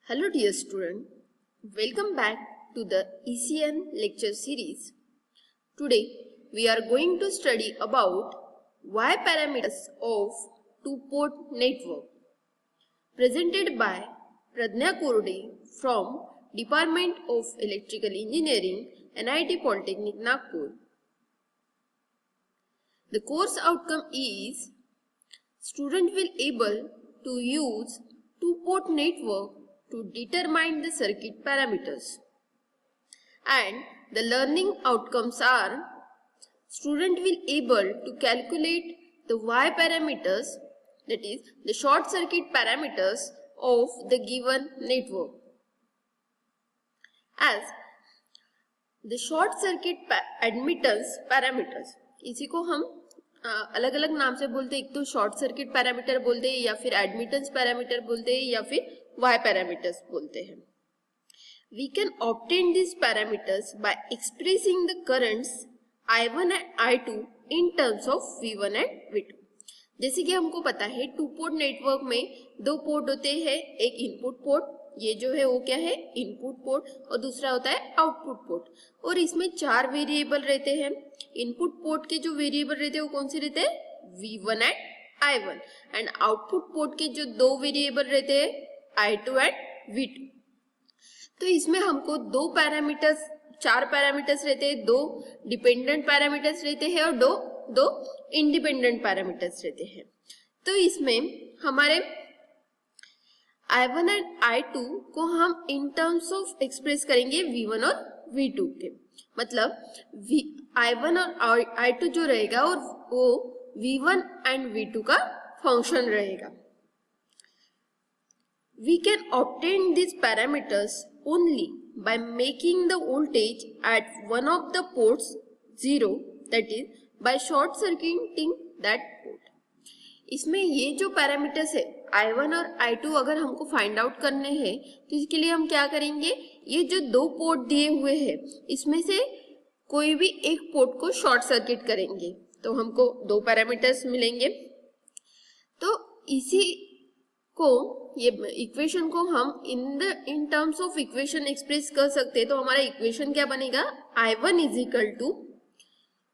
Hello dear student, welcome back to the ECN lecture series. Today we are going to study about Y parameters of two-port network presented by Pradnya Kurde from Department of Electrical Engineering, NIT Polytechnic Nagpur. The course outcome is student will able to use two-port network to determine the circuit parameters, and the learning outcomes are student will able to calculate the Y parameters, that is the short circuit parameters of the given network. As the short circuit admittance parameters, इसी को हम अलग अलग नाम से बोलते हैं, एक तो शॉर्ट सर्किट पैरामीटर बोलते हैं या फिर एडमिटेंस पैरामीटर बोलते हैं या फिर Y parameters बोलते हैं. We can obtain these parameters by expressing the currents I1 and I2 in terms of V1 and V2. जैसे कि हमको पता है टू पोर्ट नेटवर्क में दो पोर्ट होते हैं, एक इनपुट पोर्ट, ये जो है वो क्या है इनपुट पोर्ट, और दूसरा होता है आउटपुट पोर्ट. और इसमें चार वेरिएबल रहते हैं. इनपुट पोर्ट के जो वेरिएबल रहते हैं वो कौन से रहते हैं V1 and I1, and output port के जो दो वेरिएबल रहते हैं I2 एंड V2. तो इसमें हमको दो पैरामीटर्स, चार पैरामीटर्स रहते हैं, दो डिपेंडेंट पैरामीटर्स रहते हैं और दो इंडिपेंडेंट पैरामीटर्स रहते हैं. तो इसमें हमारे I1 एंड I2 को हम इन टर्म्स ऑफ एक्सप्रेस करेंगे V1 और V2 के. मतलब I1 और I2 जो रहेगा और वो V1 एंड V2 का फंक्शन रहेगा. We can obtain these parameters only by making the voltage at one of the ports zero, that is by short circuiting that port. इसमें ये जो पैरामीटर्स है I1 और I2 अगर हमको फाइंड आउट करने हैं तो इसके लिए हम क्या करेंगे, ये जो दो पोर्ट दिए हुए हैं इसमें से कोई भी एक पोर्ट को शॉर्ट सर्किट करेंगे तो हमको दो पैरामीटर्स मिलेंगे. तो इसी को ये इक्वेशन को हम इन टर्म्स ऑफ इक्वेशन एक्सप्रेस कर सकते हैं. तो हमारा इक्वेशन क्या बनेगा, I1 is equal to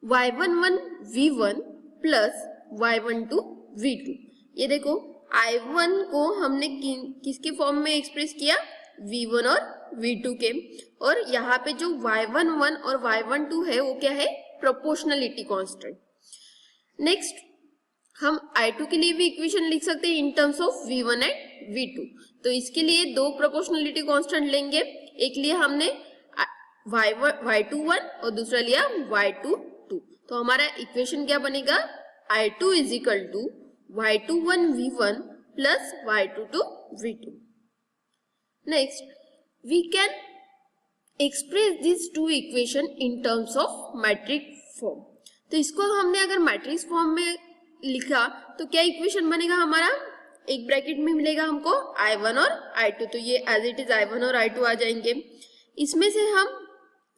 Y11 V1 plus Y12 V2. ये देखो I1 को हमने किसके फॉर्म में एक्सप्रेस किया, V1 और V2 के, और यहाँ पे जो Y11 और Y12 है वो क्या है प्रोपोर्शनलिटी कांस्टेंट. नेक्स्ट हम I2 के लिए भी इक्वेशन लिख सकते हैं इन terms of V1 and V2. तो इसके लिए दो प्रोपोर्शनलिटी कांस्टेंट लेंगे, एक लिया हमने Y21 और दूसरा लिया Y22. तो हमारा इक्वेशन क्या बनेगा, I2 is equal to Y21 V1 plus Y22 V2. Next we can express this two equation in terms of matrix form. तो इसको हमने अगर मैट्रिक्स फॉर्म में लिखा तो क्या इक्वेशन बनेगा हमारा, एक ब्रैकेट में मिलेगा हमको I1 और I2. तो ये एज इट इज I1 और I2 आ जाएंगे. इसमें से हम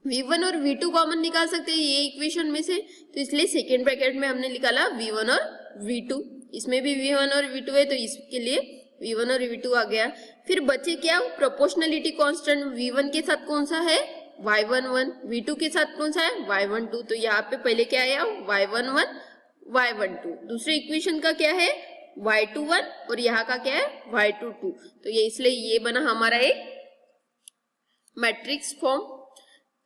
V1 और V2 कॉमन निकाल सकते हैं ये इक्वेशन में से, तो इसलिए सेकेंड ब्रैकेट में हमने निकाला V1 और V2. इसमें भी V1 और V2 है तो इसके लिए V1 और V2 आ गया. फिर बचे क्या, प्रोपोर्शनलिटी कांस्टेंट V1 के साथ कौन सा है Y11, V2 के साथ कौन सा है Y12. तो यहाँ पे पहले क्या आया Y11 Y12, दूसरे इक्वेशन का क्या है Y21 और यहाँ का क्या है Y22. तो ये इसलिए ये बना हमारा एक मैट्रिक्स फॉर्म.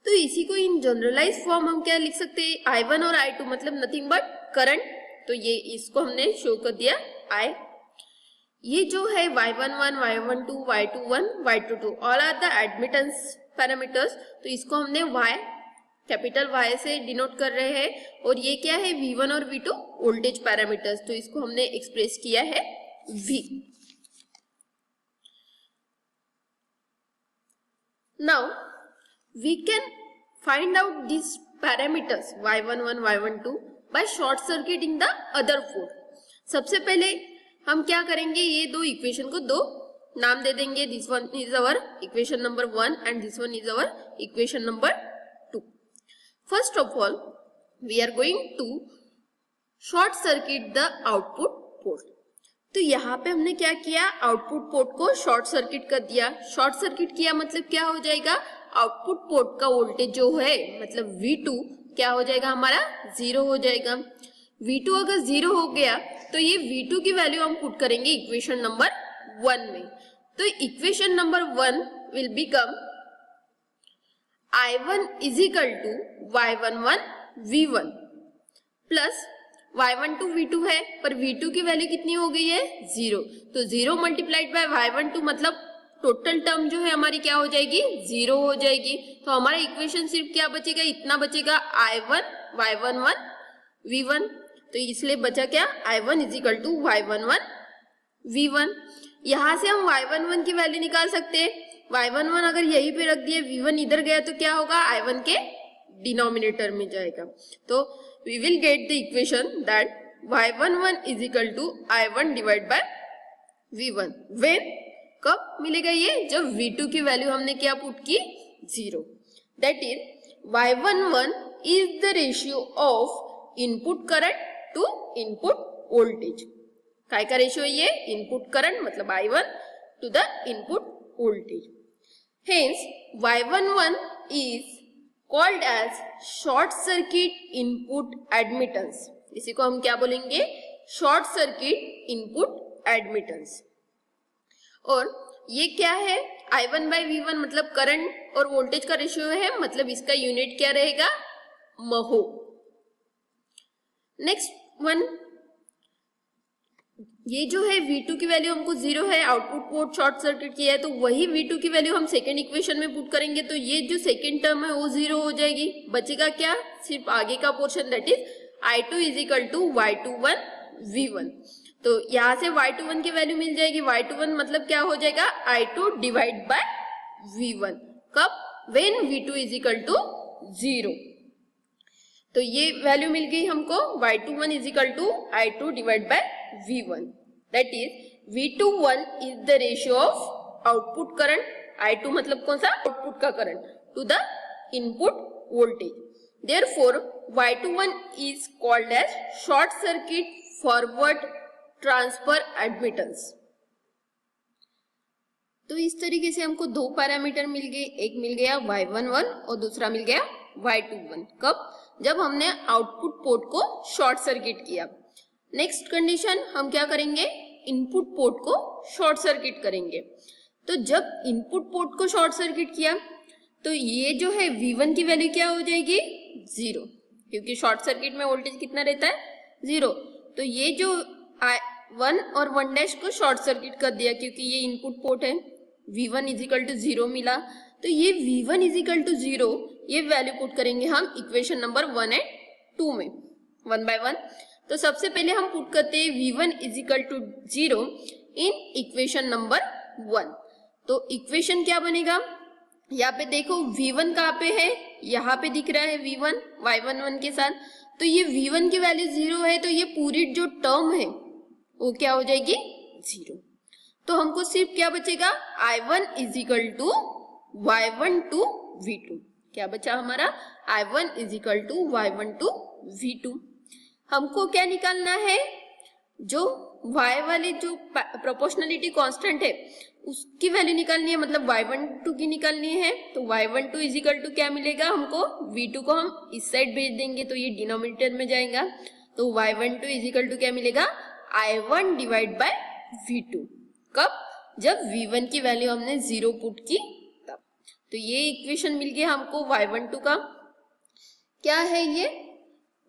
तो इसी को इन जनरलाइज फॉर्म हम क्या लिख सकते हैं, I1 और I2 मतलब नथिंग बट करंट. तो ये इसको हमने शो कर दिया I. ये जो है Y11, Y12, Y21, Y22 all are the admittance parameters. तो इसको हमने Y कैपिटल Y से डिनोट कर रहे हैं, और ये क्या है V1 और V2 वोल्टेज पैरामीटर्स. तो इसको हमने एक्सप्रेस किया है V. Now we can find out this parameters Y11, Y12 by short circuiting the other port. सबसे पहले हम क्या करेंगे, ये दो इक्वेशन को दो नाम दे देंगे. This one is our equation number 1 and this one is our equation number 2. First of all, we are going to short circuit the output port. तो यहाँ पे हमने क्या किया, आउटपुट पोर्ट को शॉर्ट सर्किट कर दिया। शॉर्ट सर्किट किया मतलब क्या हो जाएगा, आउटपुट पोर्ट का वोल्टेज जो है मतलब V2 क्या हो जाएगा हमारा, 0 हो जाएगा। V2 अगर 0 हो गया तो ये V2 की वैल्यू हम पुट करेंगे इक्वेशन नंबर 1 में। तो equation number 1 will become I1 is equal to Y11 V1 plus Y12 V2 है, पर V2 की वैल्यू कितनी हो गई है, 0। तो 0 मल्टीप्लाइड बाय Y12 मतलब टोटल टर्म जो है हमारी क्या हो जाएगी, 0 हो जाएगी। तो हमारा इक्वेशन सिर्फ क्या बचेगा, इतना बचेगा, I1 Y11 V1। तो इसलिए बचा क्या, I1 is equal to Y11 V1। यहाँ से हम Y11 की वैल्यू निकाल सकते हैं। Y11 अगर यहीं पे रख दिए, V1 इधर गया तो क्या होगा, I1 के डिनोमिनेटर में जाएगा। तो we will get the equation that Y11 is equal to I1 divided by V1 when, कब मिलेगा ये, जब V2 की वैल्यू हमने क्या पुट की, 0। That is Y11 is the ratio of input current to input voltage। काय का रेशियो है ये, इनपुट करंट मतलब I1 to the input voltage। Hence Y11 is called as short circuit input admittance। इसी को हम क्या बोलेंगे, शॉर्ट सर्किट इनपुट एडमिटेंस। और ये क्या है, I1 by V1 मतलब करंट और वोल्टेज का रेशियो है, मतलब इसका यूनिट क्या रहेगा, महो। नेक्स्ट वन, ये जो है V2 की वैल्यू हमको 0 है, आउटपुट पोर्ट शॉर्ट सर्किट किया है, तो वही V2 की वैल्यू हम सेकेंड इक्वेशन में पुट करेंगे। तो ये जो सेकेंड टर्म है वो 0 हो जाएगी, बचेगा क्या, सिर्फ आगे का portion, that is I2 is equal to Y21 V1। तो यहाँ से Y21 की वैल्यू मिल जाएगी, Y21 मतलब क्या हो जाएगा, I2 डिवाइड बाय V1। कब, when V2 is equal to 0। तो ये वैल्यू मिल गई हमको, Y21 is equal to I2 divide by V1। That is V21 is the ratio of output current, I2 मतलब कौन सा, आउटपुट का current, to the input voltage। Therefore Y21 is called as short circuit forward transfer admittance। तो इस तरीके से हमको दो पैरामीटर मिल गए, एक मिल गया Y11 और दूसरा मिल गया Y21। कब, जब हमने आउटपुट पोर्ट को शॉर्ट सर्किट किया। नेक्स्ट कंडीशन हम क्या करेंगे, इनपुट पोर्ट को शॉर्ट सर्किट करेंगे। तो जब इनपुट पोर्ट को शॉर्ट सर्किट किया तो ये जो है V1 की वैल्यू क्या हो जाएगी, 0, क्योंकि शॉर्ट सर्किट में वोल्टेज कितना रहता है, 0। तो ये जो 1 और 1' को शॉर्ट सर्किट कर दिया, क्योंकि ये इनपुट पोर्ट है, V1 इज इक्वल टू 0 मिला। तो ये V1 इज इक्वल टू 0 ये वैल्यू पुट करेंगे हम इक्वेशन नंबर 1 एंड 2 में, 1 by 1। तो सबसे पहले हम पुट करते हैं V1 is equal to 0 in equation number 1। तो इक्वेशन क्या बनेगा, यहाँ पे देखो V1 कहाँ पे है, यहाँ पे दिख रहा है V1 Y11 के साथ। तो ये V1 की वैल्यू 0 है, तो ये पूरी जो टर्म है वो क्या हो जाएगी, 0। तो हमको सिर्फ क्या बचेगा, I1 is equal to Y12 V2। क्या बचा हमारा, I1 is equal to Y12 V2। हमको क्या निकालना है, जो y वाली जो प्रोपोर्शनलिटी कांस्टेंट है उसकी वैल्यू निकालनी है, मतलब Y12 की निकालनी है। तो Y12 इज इक्वल टू क्या मिलेगा हमको, V2 को हम इस साइड भेज देंगे तो ये डिनोमिनेटर में जाएगा। तो Y12 इज इक्वल टू क्या मिलेगा, I1 डिवाइड बाय V2। कब, जब V1 की वैल्यू हमने 0 पुट की तब। तो ये इक्वेशन मिल गया हमको Y12 का। क्या है ये,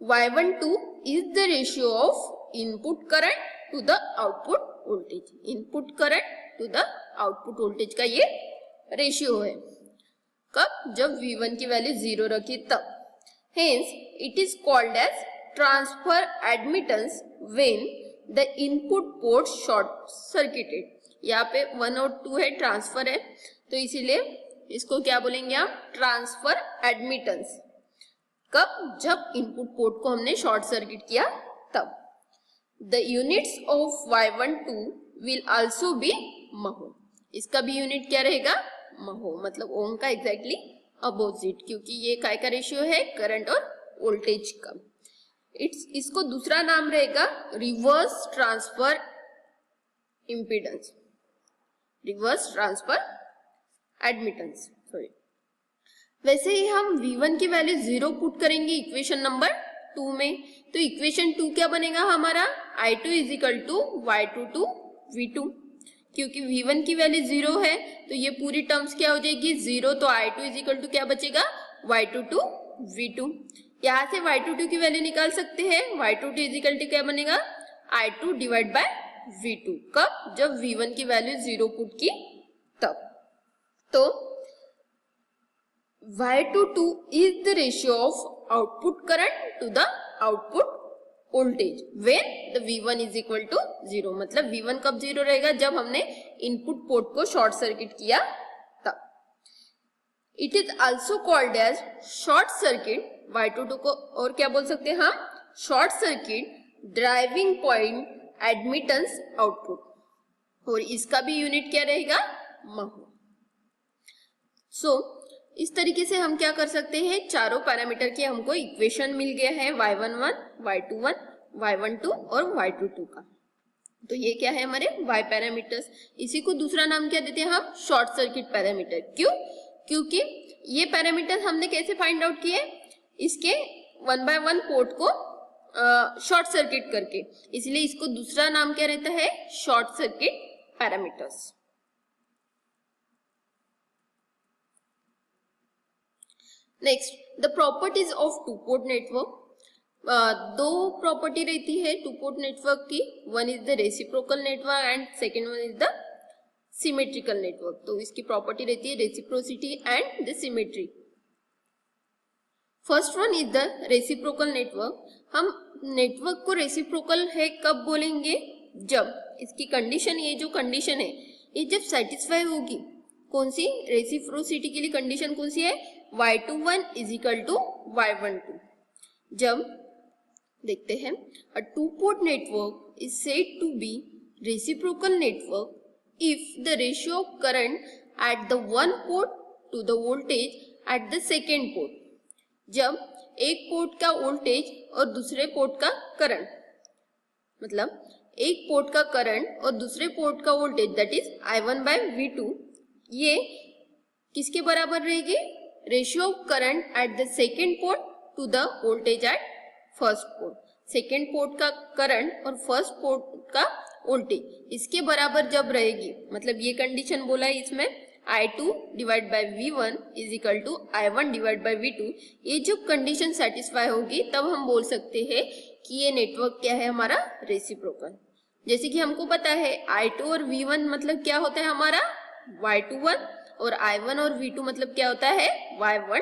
Y12 is the ratio of input current to the output voltage। input current to the output voltage का ये रेशियो है। कब, जब V1 की वैल्यू 0 रखी तब। Hence it is called as transfer admittance when the input port short circuited। यहाँ पे 1 और 2 है, ट्रांसफर है, तो इसीलिए इसको क्या बोलेंगे आप, ट्रांसफर एडमिटेंस। कब, जब इनपुट पोर्ट को हमने शॉर्ट सर्किट किया तब। The units of Y12 will also be mho. इसका भी यूनिट क्या रहेगा, महो, मतलब ओम का एग्जैक्टली अपोजिट, क्योंकि ये काय का रेशियो है, करंट और वोल्टेज का। इसको दूसरा नाम रहेगा reverse transfer impedance, reverse transfer admittance, sorry। वैसे ही हम V1 की वैल्यू 0 पुट करेंगे इक्वेशन नंबर 2 में, तो इक्वेशन 2 क्या बनेगा हमारा, I2 is equal to Y22 V2। क्योंकि V1 की वैल्यू 0 है तो ये पूरी टर्म्स क्या हो जाएगी 0, तो I2 इज इक्वल टू क्या बचेगा Y22 V2। यहाँ से Y22 की वैल्यू निकाल सकते हैं, Y22 इज इक्वल टू क्या बनेगा I2 डिवाइड बाय V2। कब, जब V1 की वैल्यू 0 पुट की तब। तो Y22 is the ratio of output current to the output voltage when the V1 is equal to 0। मतलब V1 कब 0 रहेगा, जब हमने इनपुट पोर्ट को शॉर्ट सर्किट किया तब। It is also called as short circuit, Y22 को और क्या बोल सकते हैं हम, short circuit driving point admittance output, और इसका भी यूनिट क्या रहेगा, महो। सो इस तरीके से हम क्या कर सकते हैं, चारों पैरामीटर के हमको इक्वेशन मिल गया है, y11, y21, y12 और y22 का। तो ये क्या है हमारे y पैरामीटर्स। इसी को दूसरा नाम क्या देते हैं हम, शॉर्ट सर्किट पैरामीटर। क्यों, क्योंकि ये पैरामीटर हमने कैसे फाइंड आउट किए, इसके 1 by 1 पोर्ट को शॉर्ट सर्किट करके, इसलिए इसको दूसरा नाम क्या रहता है, short circuit parameters. Next, the properties of to port network. दो प्रॉपर्टी रहती है टू पोर्ट नेटवर्क की, one is the reciprocal network and second one is the symmetrical network. तो इसकी प्रॉपर्टी रहती है reciprocity and the symmetry. First one is the reciprocal network. हम network को रेसिप्रोकल है कब बोलेंगे, जब इसकी कंडीशन, ये जो कंडीशन है ये जब सेटिस्फाई होगी। कौन सी, रेसिप्रोसिटी के लिए कंडीशन कौन सी है, y21 is equal to y12। जब देखते हैं, a two port network is said to be reciprocal network if the ratio of current at the one port to the voltage at the second port. जब एक port का voltage और दूसरे port का current, मतलब एक पोर्ट का current और दूसरे पोर्ट का voltage that is I1 by V2, ये किसके बराबर रहेगी, ratio of current at the second port to the voltage at first port. Second port का करंट और फर्स्ट पोर्ट का वोल्टेज इसके बराबर जब रहेगी, मतलब ये कंडीशन बोला है इसमें, I2 divide by V1 is equal to I1 divide by V2। ये जो कंडीशन सेटिस्फाई होगी तब हम बोल सकते हैं कि ये नेटवर्क क्या है हमारा, रेसिप्रोकल। जैसे कि हमको पता है I2 और V1 मतलब क्या होता है हमारा, Y21, और I1 और V2 मतलब क्या होता है, Y12।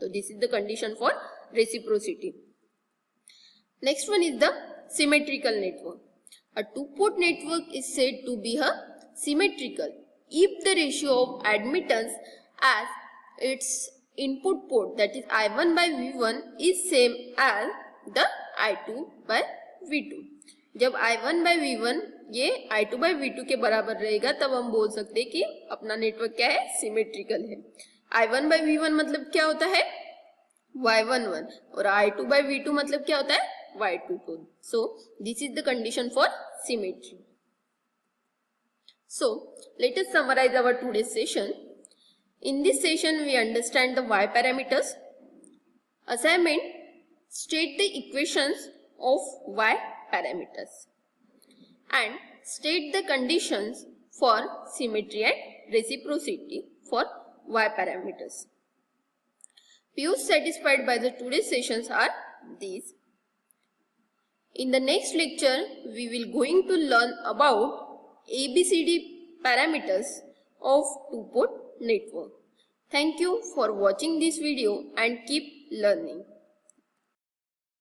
तो this is the condition for reciprocity. Next one is the symmetrical network. A two port network is said to be a symmetrical if the ratio of admittance as its input port, that is I1 by V1, is same as the I2 by V2। जब I1 by V1 ये I2 by V2 के बराबर रहेगा तब हम बोल सकते हैं कि अपना नेटवर्क क्या है, सिमेट्रिकल है। I1 by V1 मतलब क्या होता है, Y11, और I2 by V2 मतलब क्या होता है, Y22। So this is the condition for symmetry। So let us summarize our today's session. In this session we understand the Y parameters. Assignment: state the equations of Y parameters and state the conditions for symmetry and reciprocity for Y parameters. Views satisfied by the today's sessions are these. In the next lecture we will going to learn about ABCD parameters of two-port network. Thank you for watching this video and keep learning.